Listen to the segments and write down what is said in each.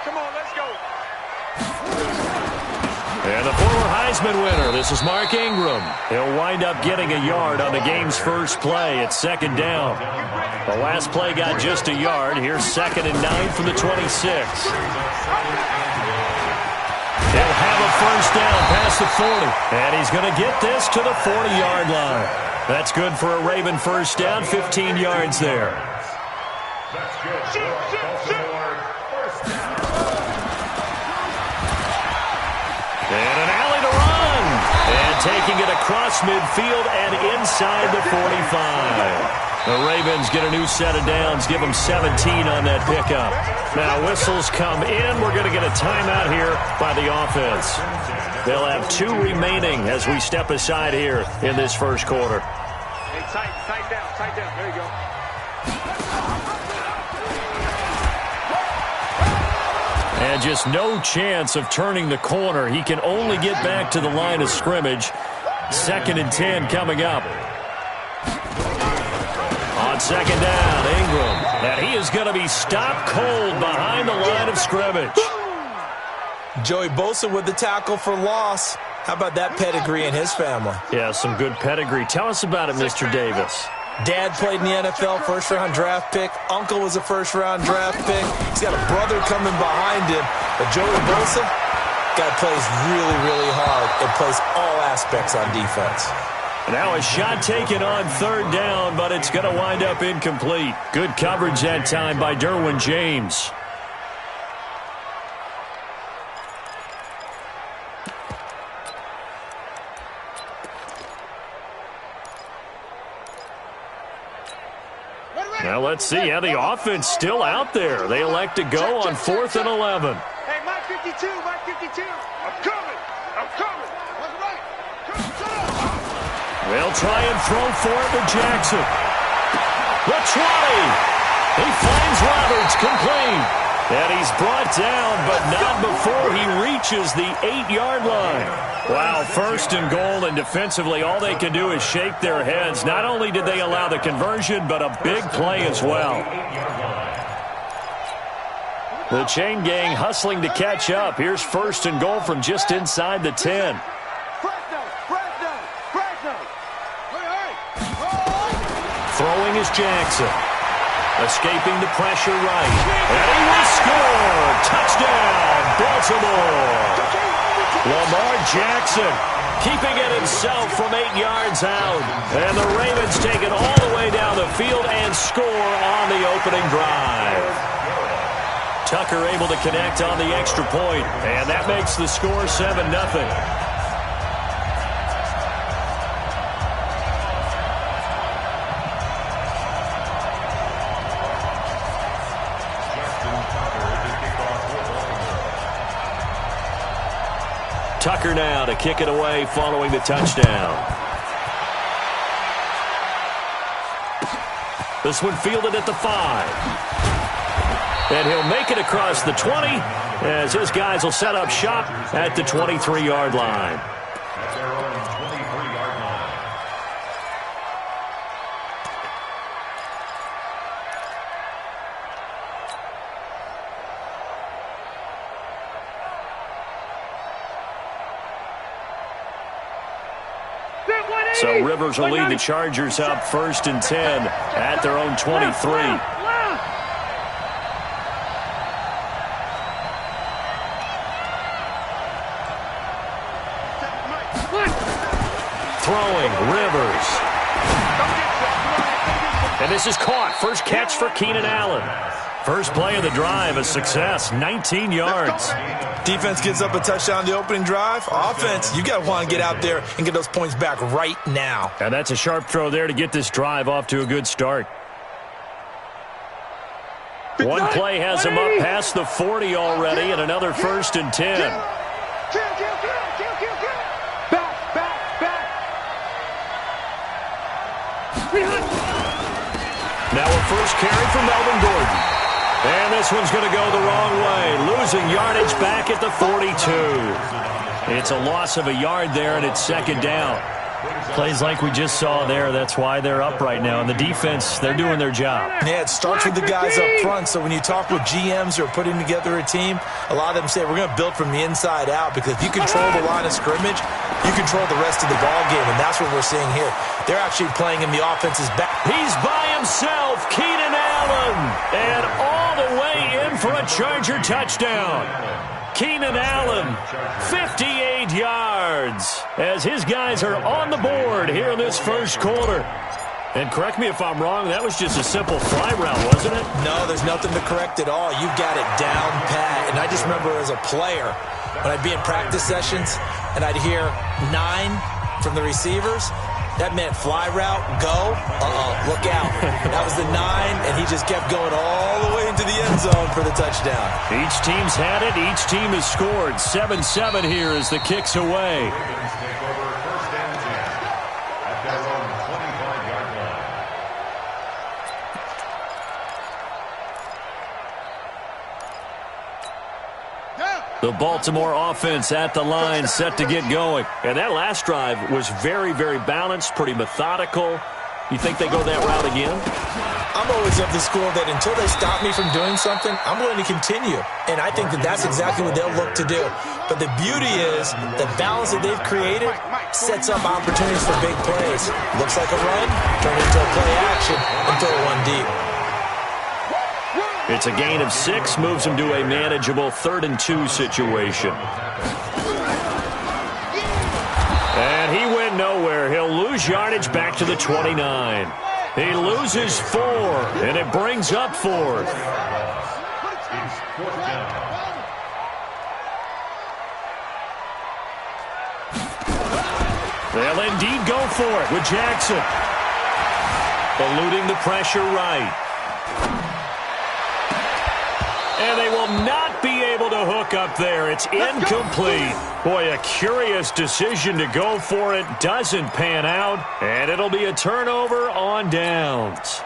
Come on, let's go. And the former Heisman winner, this is Mark Ingram. He'll wind up getting a yard on the game's first play. It's second down. The last play got just a yard. Here's 2nd and 9 from the 26. He'll have a first down past the 40. And he's going to get this to the 40-yard line. That's good for a Raven first down, 15 yards there. And an alley to run. And taking it across midfield and inside the 45. The Ravens get a new set of downs, give them 17 on that pickup. Now whistles come in. We're going to get a timeout here by the offense. They'll have 2 remaining as we step aside here in this first quarter. Hey, tight down. There you go. And just no chance of turning the corner. He can only get back to the line of scrimmage. 2nd and 10 coming up. On 2nd down, Ingram. And he is going to be stopped cold behind the line of scrimmage. Joey Bosa with the tackle for loss. How about that pedigree in his family? Yeah, some good pedigree. Tell us about it, Mr. Davis. Dad played in the NFL, first-round draft pick. Uncle was a first-round draft pick. He's got a brother coming behind him. But Joey Bosa, guy plays really, really hard and plays all aspects on defense. Now a shot taken on 3rd down, but it's going to wind up incomplete. Good coverage that time by Derwin James. Now let's see how the offense still out there. They elect to go on 4th and 11. Hey, Mike 52. I'm coming. That's right. They'll try and throw for it with Jackson. The 20. He finds Roberts complete. And he's brought down, but not before he reaches the 8-yard line. Wow, 1st and goal, and defensively all they can do is shake their heads. Not only did they allow the conversion, but a big play as well. The chain gang hustling to catch up. Here's 1st and goal from just inside the 10. Throwing is Jackson. Escaping the pressure right. And he will score. Touchdown, Baltimore. Lamar Jackson keeping it himself from 8 yards out. And the Ravens take it all the way down the field and score on the opening drive. Tucker able to connect on the extra point. And that makes the score 7-0. Tucker now to kick it away following the touchdown. This one fielded at the 5. And he'll make it across the 20 as his guys will set up shop at the 23-yard line. So Rivers will lead the Chargers up 1st and 10 at their own 23. Throwing, Rivers. And this is caught. First catch for Keenan Allen. First play of the drive, a success, 19 yards. Defense gives up a touchdown the opening drive. Offense, you got to want to get out there and get those points back right now. And that's a sharp throw there to get this drive off to a good start. One play has him up past the 40 already, and another 1st and 10. Now a first carry from Melvin Gordon. And this one's going to go the wrong way. Losing yardage back at the 42. It's a loss of a yard there, and it's 2nd down. Plays like we just saw there. That's why they're up right now. And the defense, they're doing their job. Yeah, it starts with the guys up front. So when you talk with GMs who are putting together a team, a lot of them say we're going to build from the inside out, because if you control the line of scrimmage, you control the rest of the ball game, and that's what we're seeing here. They're actually playing in the offense's back. He's by himself, Keenan Allen, and all the way in for a Charger touchdown. Keenan Allen, 58 yards, as his guys are on the board here in this first quarter. And correct me if I'm wrong, that was just a simple fly route, wasn't it? No, there's nothing to correct at all. You've got it down pat. And I just remember as a player, when I'd be in practice sessions and I'd hear 9 from the receivers, that meant fly route, go, look out. That was the 9, and he just kept going all the way into the end zone for the touchdown. Each team's had it. Each team has scored. 7-7 here as the kick's away. The Baltimore offense at the line, set to get going. And that last drive was very, very balanced, pretty methodical. You think they go that route again? I'm always of the school that until they stop me from doing something, I'm going to continue. And I think that that's exactly what they'll look to do. But the beauty is the balance that they've created sets up opportunities for big plays. Looks like a run, turn into a play action, and throw one deep. It's a gain of 6, moves him to a manageable 3rd and 2 situation. And he went nowhere. He'll lose yardage back to the 29. He loses 4, and it brings up 4th. They'll indeed go for it with Jackson. Eluding the pressure right. And they will not be able to hook up there. It's incomplete. Boy, a curious decision to go for it. Doesn't pan out. And it'll be a turnover on downs.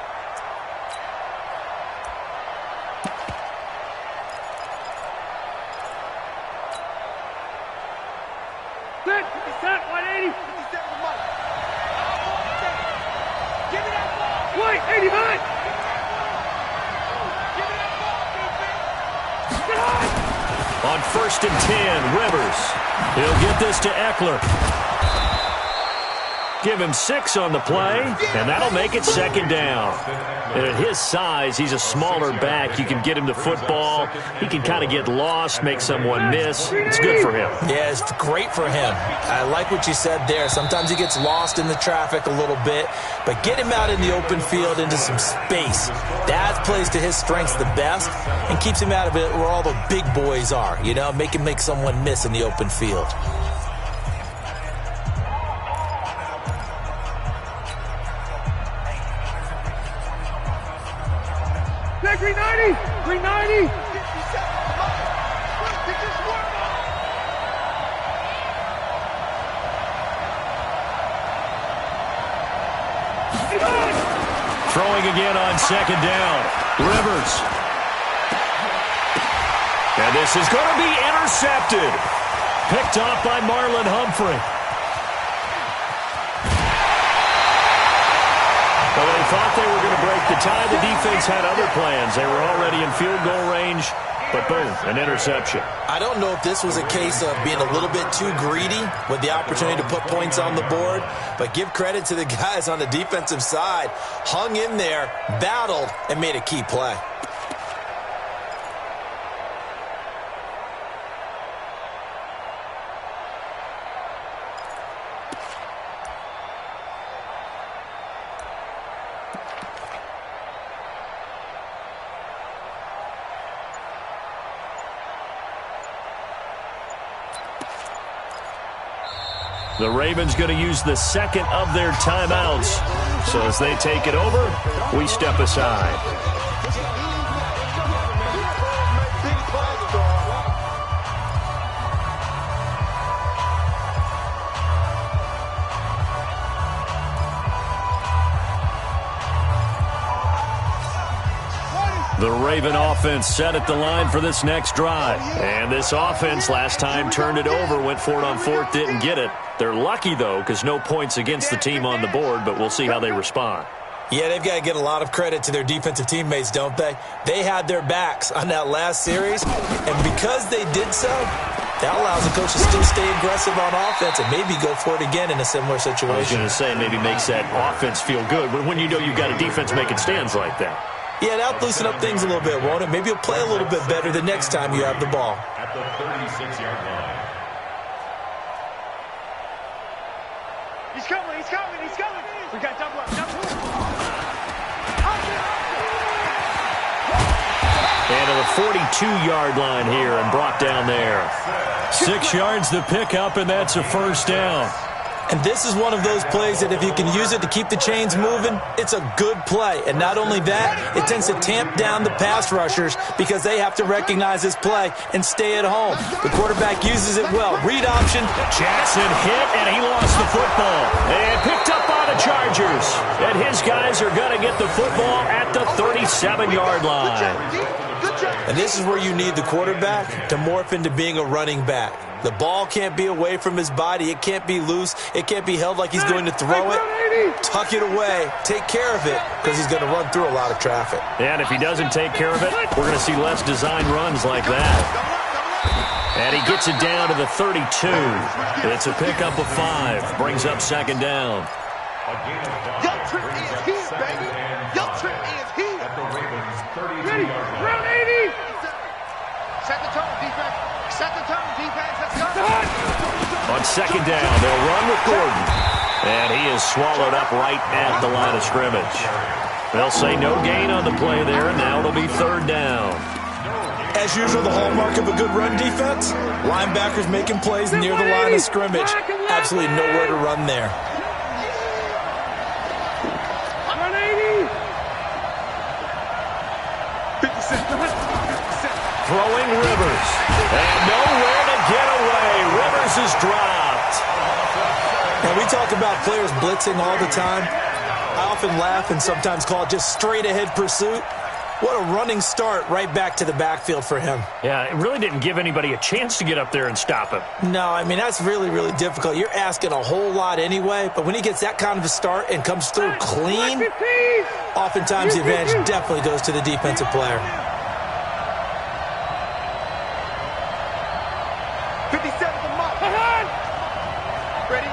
Set, 180. Give me that ball. Wait, 89. On 1st and 10, Rivers. He'll get this to Eckler. Give him 6 on the play, and that'll make it 2nd down. And at his size, he's a smaller back. You can get him the football. He can kind of get lost, make someone miss. It's good for him. Yeah, it's great for him. I like what you said there. Sometimes he gets lost in the traffic a little bit, but get him out in the open field into some space. That plays to his strengths the best and keeps him out of it where all the big boys are, you know, make someone miss in the open field. Hey, 390! 390! Throwing again on 2nd down. Rivers. And this is going to be intercepted. Picked off by Marlon Humphrey. Well, they thought they were going to break the tie. The defense had other plans. They were already in field goal range, but boom, an interception. I don't know if this was a case of being a little bit too greedy with the opportunity to put points on the board, but give credit to the guys on the defensive side. Hung in there, battled, and made a key play. The Ravens going to use the 2nd of their timeouts. So as they take it over, we step aside. The Raven offense set at the line for this next drive. And this offense last time turned it over, went for it on fourth, didn't get it. They're lucky, though, because no points against the team on the board, but we'll see how they respond. Yeah, they've got to get a lot of credit to their defensive teammates, don't they? They had their backs on that last series, and because they did so, that allows the coach to still stay aggressive on offense and maybe go for it again in a similar situation. I was going to say, maybe makes that offense feel good when you know you've got a defense making stands like that. Yeah, that'll loosen up things a little bit, won't it? Maybe you'll play a little bit better the next time you have the ball. At the 36-yard line. He's coming, he's coming, he's coming. We got double up, double up. And to the 42-yard line here and brought down there. 6 yards to pick up, and that's a first down. And this is one of those plays that if you can use it to keep the chains moving, it's a good play. And not only that, it tends to tamp down the pass rushers because they have to recognize this play and stay at home. The quarterback uses it well. Read option. Jackson hit, and he lost the football. And picked up by the Chargers. And his guys are going to get the football at the 37-yard line. And this is where you need the quarterback to morph into being a running back. The ball can't be away from his body. It can't be loose. It can't be held like he's going to throw it. Tuck it away. Take care of it because he's going to run through a lot of traffic. And if he doesn't take care of it, we're going to see less design runs like that. And he gets it down to the 32. It's a pickup of 5. Brings up second down. Young Trip is here, baby. Young Trip is here. At the Ravens' 32-yard line. Round 80. Set the tone, defense. Set the tone, defense. Let's go. On second down, they'll run with Gordon. And he is swallowed up right at the line of scrimmage. They'll say no gain on the play there, and now it'll be third down. As usual, the hallmark of a good run defense, linebackers making plays near the line of scrimmage. Absolutely nowhere to run there. Throwing Rivers. And nowhere to get away. Rivers is dropped. And we talk about players blitzing all the time. I often laugh and sometimes call it just straight-ahead pursuit. What a running start right back to the backfield for him. Yeah, it really didn't give anybody a chance to get up there and stop him. No, I mean, that's really, really difficult. You're asking a whole lot anyway, but when he gets that kind of a start and comes through clean, oftentimes the advantage definitely goes to the defensive player. 57 the mark. Ready?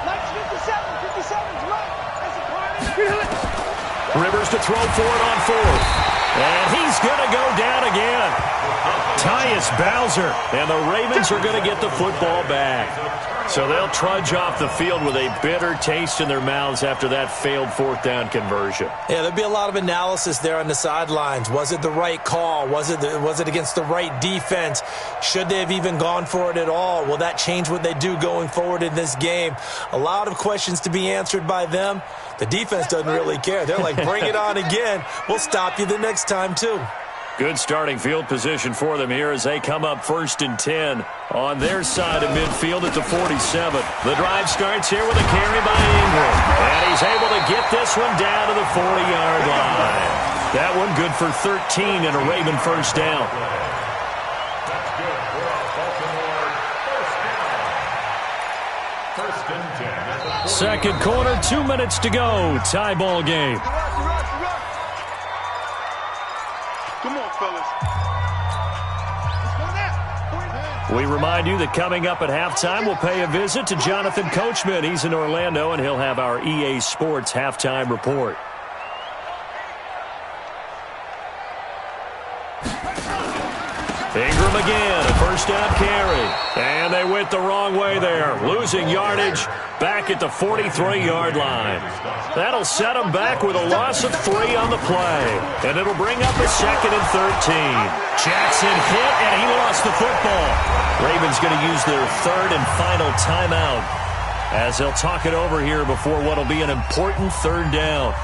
Lights 57. 57's right. That's a party. Rivers to throw for it on fourth. And he's going to go down again. Tyus Bowser. And the Ravens are going to get the football back. So they'll trudge off the field with a bitter taste in their mouths after that failed fourth down conversion. Yeah, there'll be a lot of analysis there on the sidelines. Was it the right call? Was it against the right defense? Should they have even gone for it at all? Will that change what they do going forward in this game? A lot of questions to be answered by them. The defense doesn't really care. They're like, bring it on again. We'll stop you the next time, too. Good starting field position for them here as they come up 1st and 10 on their side of midfield at the 47. The drive starts here with a carry by Ingram. And he's able to get this one down to the 40-yard line. That one good for 13 and a Raven first down. That's good for a Baltimore first down. 1st and 10. Second quarter, 2 minutes to go. Tie ball game. Come on, fellas. We remind you that coming up at halftime, we'll pay a visit to Jonathan Coachman. He's in Orlando, and he'll have our EA Sports halftime report. Ingram again, a first down carry. And they went the wrong way there, losing yardage back at the 43-yard line. That'll set them back with a loss of 3 on the play. And it'll bring up a 2nd and 13. Jackson hit, and he lost the football. Ravens going to use their 3rd and final timeout as they'll talk it over here before what will be an important 3rd down.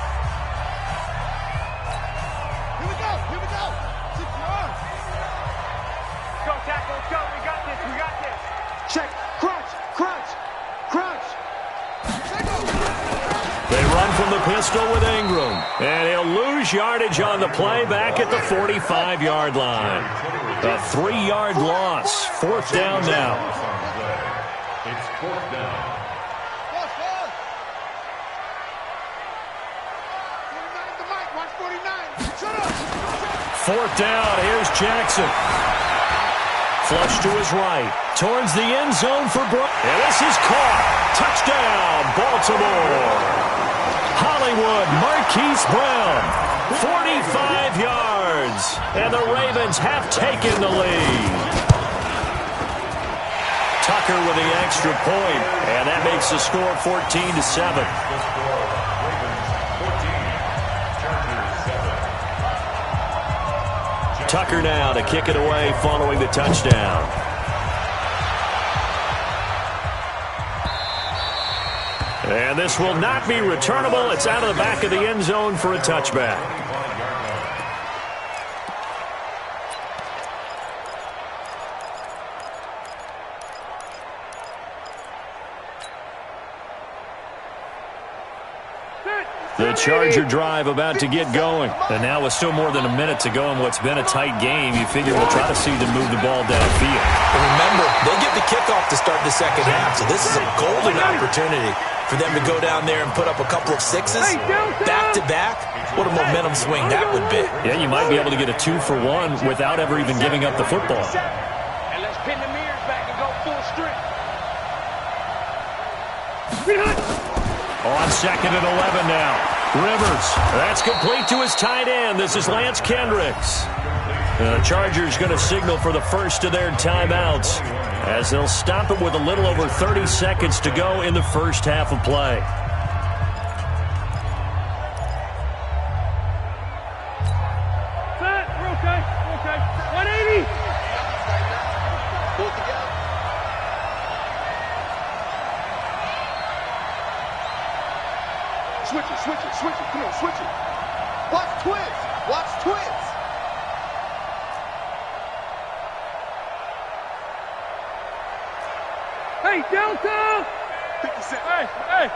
pistol with Ingram. And he'll lose yardage on the play back at the 45-yard line. A 3-yard loss. 4th down now. It's 4th down. 4th down. Here's Jackson. Flush to his right. Towards the end zone for Brown. And this is caught. Touchdown, Baltimore. Hollywood Marquise Brown. 45 yards. And the Ravens have taken the lead. Tucker with the extra point. And that makes the score 14-7. Tucker now to kick it away following the touchdown. And this will not be returnable. It's out of the back of the end zone for a touchback. The Charger drive about to get going. And now with still more than a minute to go in what's been a tight game, you figure we'll try to see them move the ball downfield. And remember, they get the kickoff to start the second half, so this is a golden opportunity for them to go down there and put up a couple of sixes back-to-back. What a momentum swing that would be. Yeah, you might be able to get a 2-for-1 without ever even giving up the football. And let's pin the mirrors back and go full strength. On 2nd and 11 now. Rivers, that's complete to his tight end. This is Lance Kendricks. The Chargers going to signal for the first of their timeouts as they'll stop it with a little over 30 seconds to go in the first half of play. We're okay. 180. Pull together. Switch it. Come on, switch it. Watch twist. Hey, Delta! 57. Hey.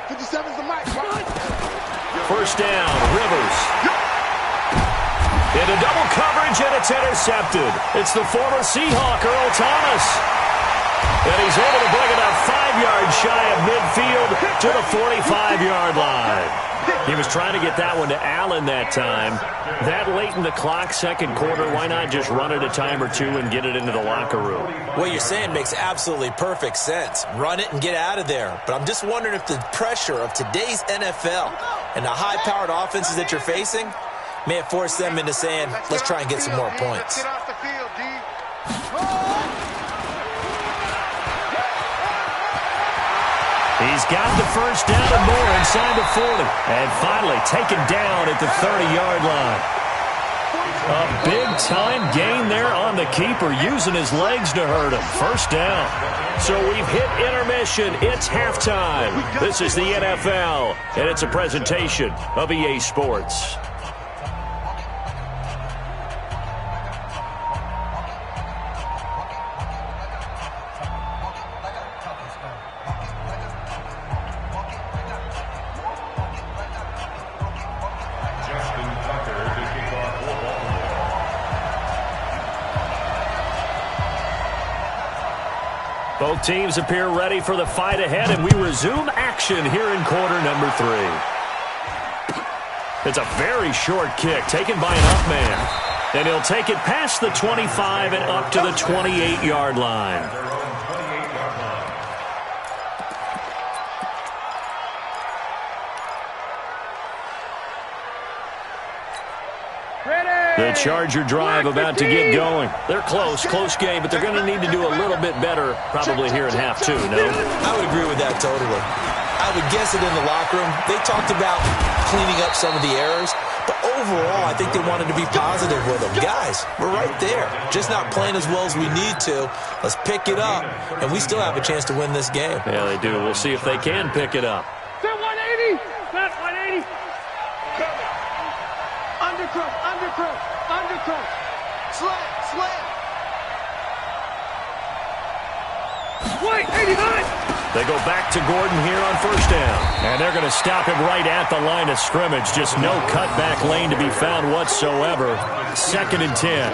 57's the mic. First down, Rivers. Into double coverage, and it's intercepted. It's the former Seahawk, Earl Thomas. And he's able to bring it up 5 yards shy of midfield to the 45-yard line. He was trying to get that one to Allen that time. That late in the clock, second quarter, why not just run it a time or two and get it into the locker room? What you're saying makes absolutely perfect sense. Run it and get out of there. But I'm just wondering if the pressure of today's NFL and the high-powered offenses that you're facing may have forced them into saying, let's try and get some more points. Get off the field, D. He's got the first down and more inside the 40. And finally taken down at the 30-yard line. A big-time gain there on the keeper, using his legs to hurt him. First down. So we've hit intermission. It's halftime. This is the NFL, and it's a presentation of EA Sports. Both teams appear ready for the fight ahead, and we resume action here in quarter number 3. It's a very short kick taken by an up man. And he'll take it past the 25 and up to the 28-yard line. The Charger drive about to get going. They're close game, but they're going to need to do a little bit better probably here in half 2, no? I would agree with that totally. I would guess it in the locker room. They talked about cleaning up some of the errors, but overall, I think they wanted to be positive with them. Guys, we're right there. Just not playing as well as we need to. Let's pick it up, and we still have a chance to win this game. Yeah, they do. We'll see if they can pick it up. Set 180. Set 180. Undercross. Slam. Wait, 89. They go back to Gordon here on first down. And they're going to stop him right at the line of scrimmage. Just no cutback lane to be found whatsoever. 2nd and 10.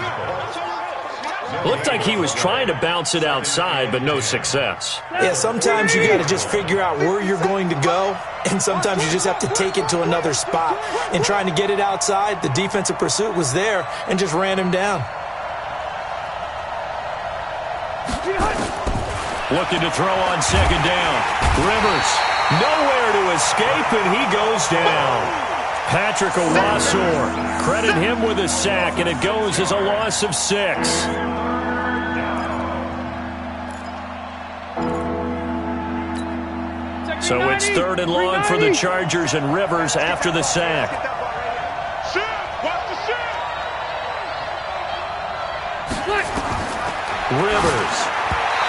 Looked like he was trying to bounce it outside, but no success. Yeah, sometimes you got to just figure out where you're going to go, and sometimes you just have to take it to another spot. In trying to get it outside, the defensive pursuit was there and just ran him down. Looking to throw on 2nd down. Rivers, nowhere to escape, and he goes down. Patrick Owasor, credit him with a sack, and it goes as a loss of 6. So it's 3rd and long for the Chargers, and Rivers after the sack. Rivers.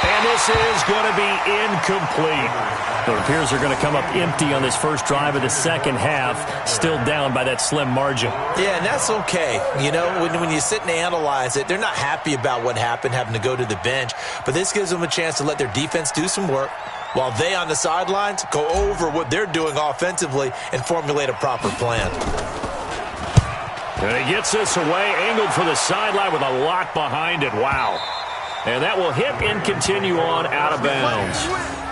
And this is going to be incomplete. It appears they're going to come up empty on this first drive of the second half, still down by that slim margin. Yeah, and that's okay. You know, when you sit and analyze it, they're not happy about what happened, having to go to the bench. But this gives them a chance to let their defense do some work, while they on the sidelines go over what they're doing offensively and formulate a proper plan. And he gets this away, angled for the sideline with a lot behind it. Wow. And that will hit and continue on out of bounds.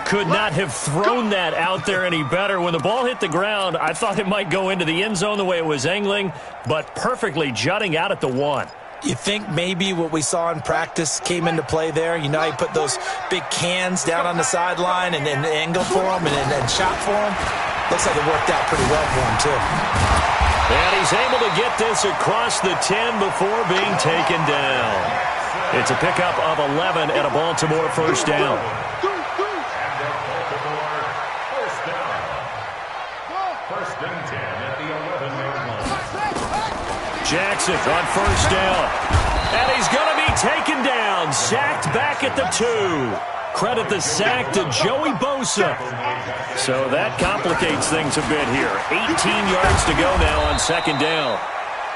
Could not have thrown that out there any better. When the ball hit the ground, I thought it might go into the end zone the way it was angling, but perfectly jutting out at the 1. You think maybe what we saw in practice came into play there? You know, he put those big cans down on the sideline and then angled for him and shot for him. Looks like it worked out pretty well for him, too. And he's able to get this across the 10 before being taken down. It's a pickup of 11 at a Baltimore first down. First and 10 at the 11-yard line. Jackson on first down. And he's going to be taken down. Sacked back at the 2. Credit the sack to Joey Bosa. So that complicates things a bit here. 18 yards to go now on 2nd down.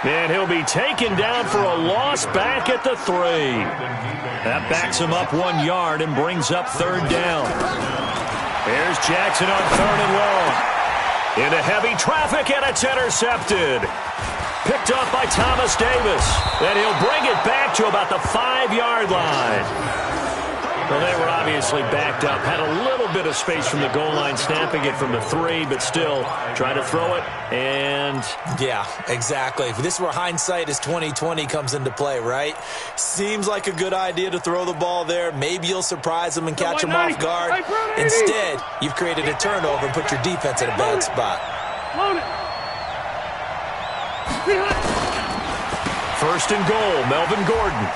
And he'll be taken down for a loss back at the 3. That backs him up 1 yard and brings up 3rd down. There's Jackson on 3rd and long. Into heavy traffic, and it's intercepted. Picked up by Thomas Davis. And he'll bring it back to about the 5-yard line. Well, they were obviously backed up. Had a little bit of space from the goal line, snapping it from the 3, but still trying to throw it, and... Yeah, exactly. This is where hindsight is 20/20 comes into play, right? Seems like a good idea to throw the ball there. Maybe you'll surprise them and catch them off guard. Instead, you've created a turnover and put your defense in a bad spot. 1st and goal, Melvin Gordon.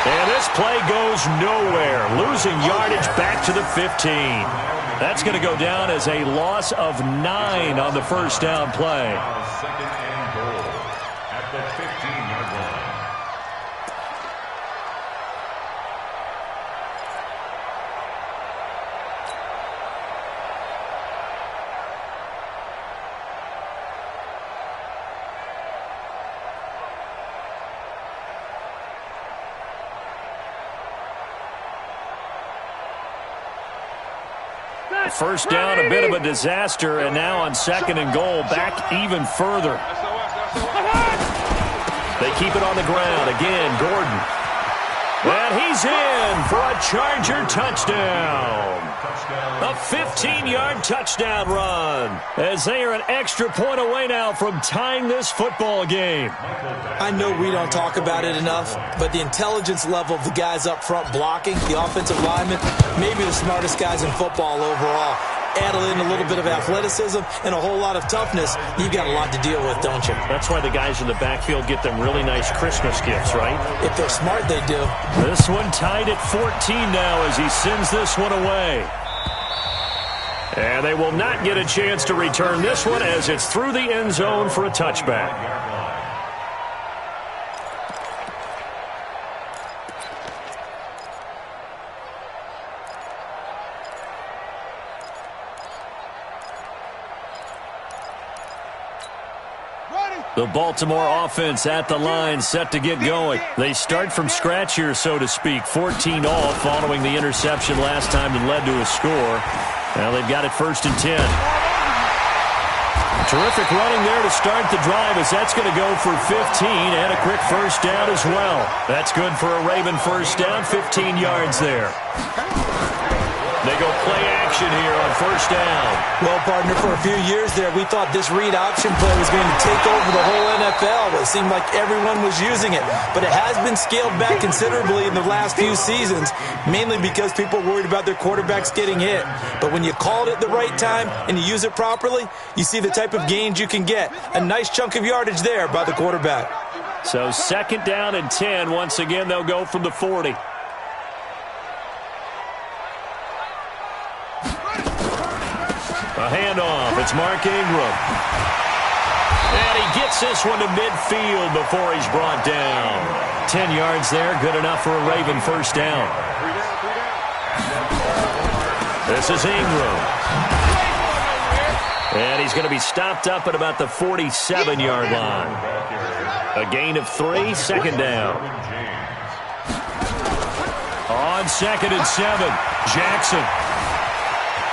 And this play goes nowhere, losing yardage back to the 15. That's going to go down as a loss of 9 on the first down play. 2nd and goal at the 15-yard line. First down, a bit of a disaster, and now on 2nd and goal, back even further. They keep it on the ground. Again, Gordon. And he's in for a Charger touchdown. A 15-yard touchdown run, as they are an extra point away now from tying this football game. I know we don't talk about it enough, but the intelligence level of the guys up front blocking, the offensive linemen, maybe the smartest guys in football overall. Add in a little bit of athleticism and a whole lot of toughness, you've got a lot to deal with, don't you? That's why the guys in the backfield get them really nice Christmas gifts, right? If they're smart, they do. This one tied at 14 now as he sends this one away. And they will not get a chance to return this one as it's through the end zone for a touchback. The The Baltimore offense at the line, set to get going. They start from scratch here, so to speak. 14 all following the interception last time that led to a score. Now they've got it 1st and 10. Terrific running there to start the drive, as that's going to go for 15 and a quick first down as well. That's good for a Raven first down, 15 yards there. They go play action here on first down. Well, partner, for a few years there, we thought this read option play was going to take over the whole NFL. It seemed like everyone was using it, but it has been scaled back considerably in the last few seasons, mainly because people are worried about their quarterbacks getting hit. But when you call it at the right time and you use it properly, you see the type of gains you can get. A nice chunk of yardage there by the quarterback. So 2nd down and 10. Once again, they'll go from the 40. A handoff. It's Mark Ingram. And he gets this one to midfield before he's brought down. 10 yards there. Good enough for a Raven first down. This is Ingram. And he's going to be stopped up at about the 47-yard line. A gain of 3, 2nd down. On 2nd and 7, Jackson.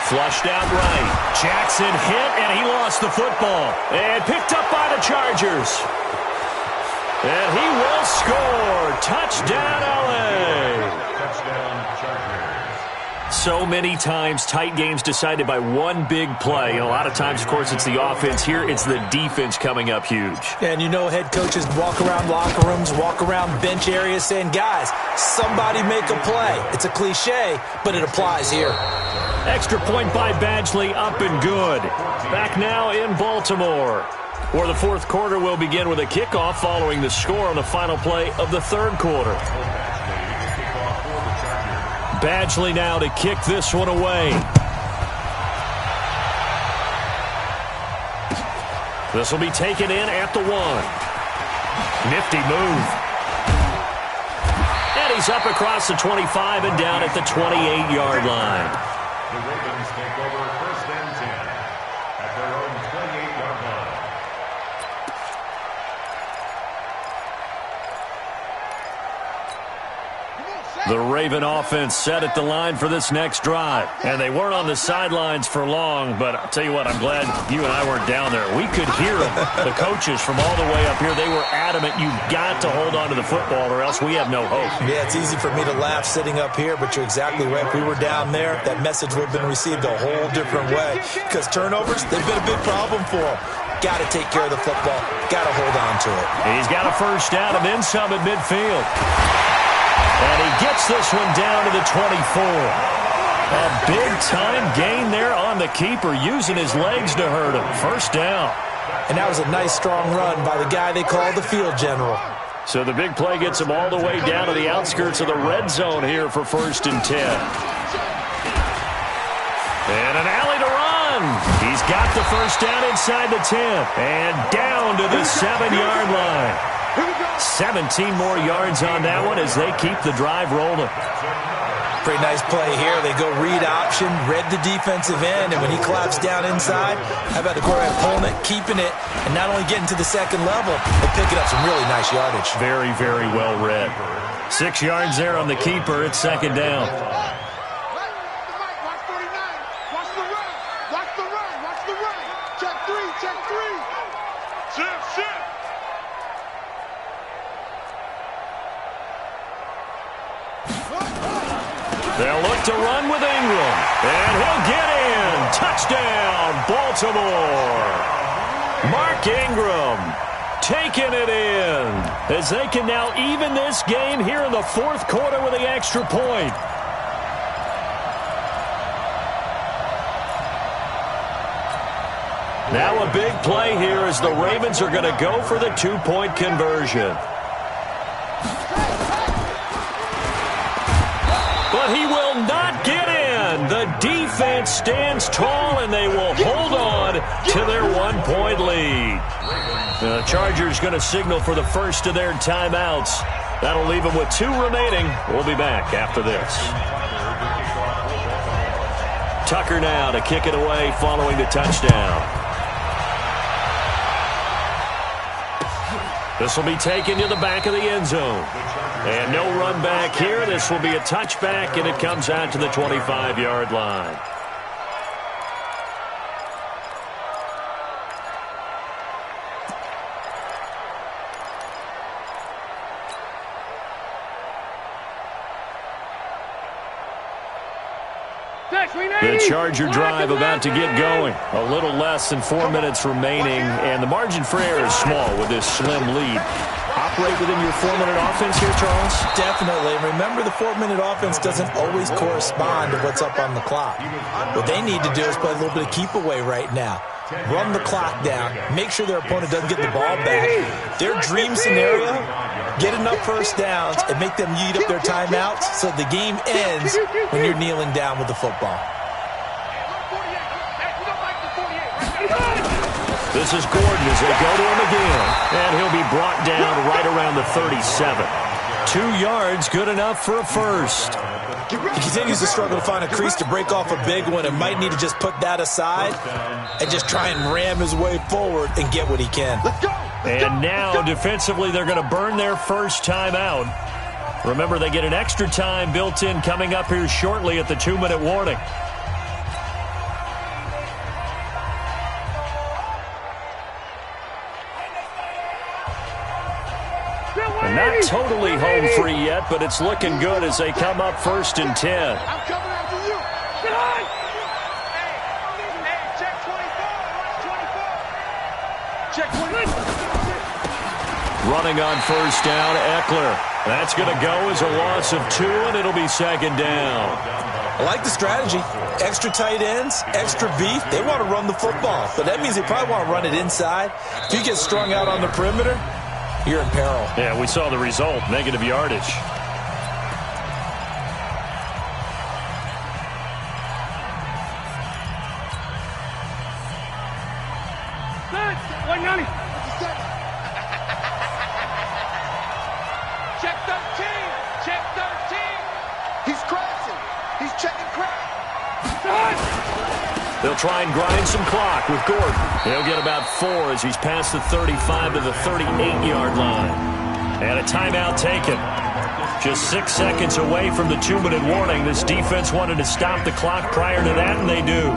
Flushed out right. Jackson hit, and he lost the football. And picked up by the Chargers. And he will score. Touchdown, L.A. Touchdown, Chargers. So many times, tight games decided by one big play. A lot of times, of course, it's the offense. Here, it's the defense coming up huge. And you know head coaches walk around locker rooms, walk around bench areas saying, guys, somebody make a play. It's a cliche, but it applies here. Extra point by Badgley, up and good. Back now in Baltimore, where the 4th quarter will begin with a kickoff following the score on the final play of the 3rd quarter. Badgley now to kick this one away. This will be taken in at the 1. Nifty move. And he's up across the 25 and down at the 28-yard line. The Ravens take over 1st and 10 at their own 28-yard line. The Raven offense set at the line for this next drive. And they weren't on the sidelines for long, but I'll tell you what, I'm glad you and I weren't down there. We could hear them. The coaches from all the way up here, they were adamant, you've got to hold on to the football or else we have no hope. Yeah, it's easy for me to laugh sitting up here, but you're exactly right. If we were down there, that message would have been received a whole different way. Because turnovers, they've been a big problem for them. Got to take care of the football. Got to hold on to it. He's got a first down and then some at midfield. And he gets this one down to the 24. A big-time gain there on the keeper, using his legs to hurt him. First down. And that was a nice, strong run by the guy they call the field general. So the big play gets him all the way down to the outskirts of the red zone here for 1st and 10. And an alley to run. He's got the first down inside the 10. And down to the 7-yard line. 17 more yards on that one as they keep the drive rolling. Pretty nice play here. They go read option, read the defensive end, and when he collapsed down inside, how about the quarterback pulling it, keeping it, and not only getting to the 2nd level, but picking up some really nice yardage. Very, very well read. 6 yards there on the keeper. It's 2nd down. They'll look to run with Ingram. And he'll get in. Touchdown, Baltimore. Mark Ingram taking it in as they can now even this game here in the 4th quarter with the extra point. Now a big play here as the Ravens are going to go for the 2-point conversion. But he will not get in. The defense stands tall, and they will hold on to their 1-point lead. The Chargers going to signal for the first of their timeouts. That'll leave them with 2 remaining. We'll be back after this. Tucker now to kick it away following the touchdown. This will be taken to the back of the end zone. And no run back here. This will be a touchback, and it comes out to the 25-yard line. The Charger drive about to get going. A little less than 4 minutes remaining, and the margin for error is small with this slim lead. Operate within your 4-minute offense here, Charles? Definitely. Remember, the 4-minute offense doesn't always correspond to what's up on the clock. What they need to do is play a little bit of keep away right now. Run the clock down. Make sure their opponent doesn't get the ball back. Their dream scenario, get enough first downs and make them eat up their timeouts so the game ends when you're kneeling down with the football. This is Gordon as they go to him again. And he'll be brought down right around the 37. 2 yards, good enough for a first. He continues to struggle to find a crease to break off a big one and might need to just put that aside and just try and ram his way forward and get what he can. And now, defensively, they're going to burn their first time out. Remember, they get an extra time built in coming up here shortly at the 2-minute warning. Not totally home free yet, but it's looking good as they come up 1st and 10. I'm coming after you. Get on! Hey, check 24. Watch 24. Check 24. Running on 1st down, Eckler. That's going to go as a loss of 2, and it'll be 2nd down. I like the strategy. Extra tight ends, extra beef. They want to run the football, but that means they probably want to run it inside. If you get strung out on the perimeter, you're in peril. Yeah, we saw the result, negative yardage. Check 13. Check 13. He's crashing. He's checking crack. They'll try and grind some clock with Gordon. He'll get about 4 as he's past the 35 to the 38-yard line. And a timeout taken. Just 6 seconds away from the 2-minute warning. This defense wanted to stop the clock prior to that, and they do.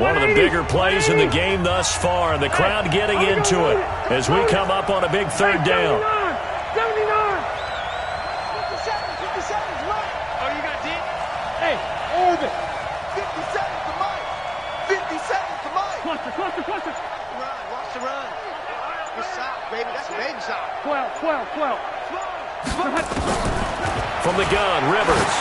One of the bigger plays in the game thus far, and the crowd getting into it as we come up on a big 3rd down. 57, 57, right. Oh, you got deep? Hey, orbit. 57 to Mike. 57 to Mike. Cluster. Run, watch the run. Good shot, baby. That's a baby shot. 12. From the gun, Rivers.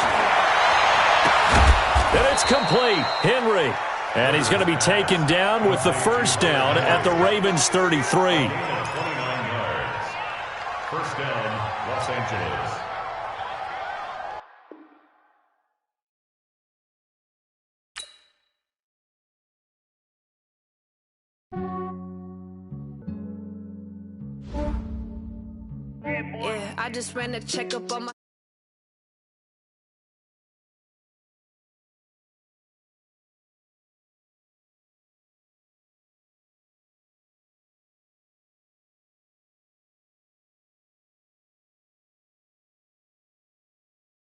And it's complete. Henry. And he's going to be taken down with the 1st down at the Ravens 33. 29 yards. 1st down, Los Angeles. Yeah, I just ran a checkup on my